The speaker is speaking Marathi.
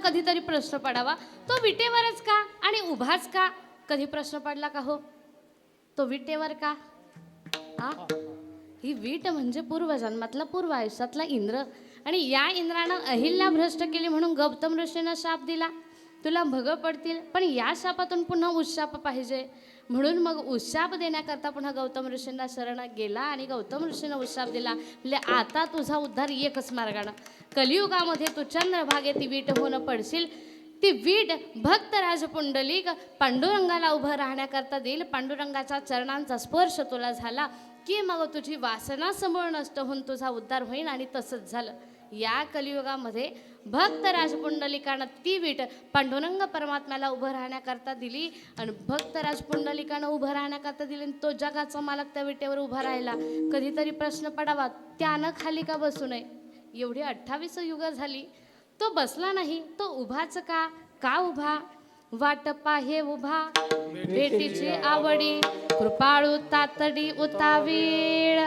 कधीतरी प्रश्न पडावा, तो विटेवरच का आणि उभाच का? कधी प्रश्न पडला का हो? तो विटेवर का? आ ही वीट म्हणजे पूर्वजन्मातला पूर्व आयुष्यातला इंद्र, आणि या इंद्रानं अहिल्या भ्रष्ट केली म्हणून गौतम ऋषीनं शाप दिला. तुला भग पडतील, पण या शापातून पुन्हा उशाप पाहिजे, म्हणून मग उशाप देण्याकरता पुन्हा गौतम ऋषींना शरण गेला आणि गौतम ऋषीनं उशाप दिला. म्हणजे आता तुझा उद्धार एकच मार्गानं, कलियुगामध्ये तू चंद्रभागे ती वीट होणं पडशील. ती वीट भक्त राजपुंडलिक पांडुरंगाला उभं राहण्याकरता देईल. पांडुरंगाच्या चरणांचा स्पर्श तुला झाला की मग तुझी वासना समूळ नष्ट होऊन तुझा उद्धार होईल. आणि तसंच झालं. या कलियुगामध्ये भक्त राजपुंडलिकानं ती वीट पांडुरंग परमात्म्याला उभं राहण्याकरता दिली, आणि भक्त राजपुंडलिकानं उभं राहण्याकरता दिली, आणि तो जगाचा मालक त्या विटेवर उभा राहिला. कधीतरी प्रश्न पडावा, त्यानं खाली का बसू नये? एवढी 28 युग झाली, तो बसला नाही, तो उभाच का? का उभा? वाट पाहे उभा भेटीची आवडी, कृपाळू तातडी उतावीळ.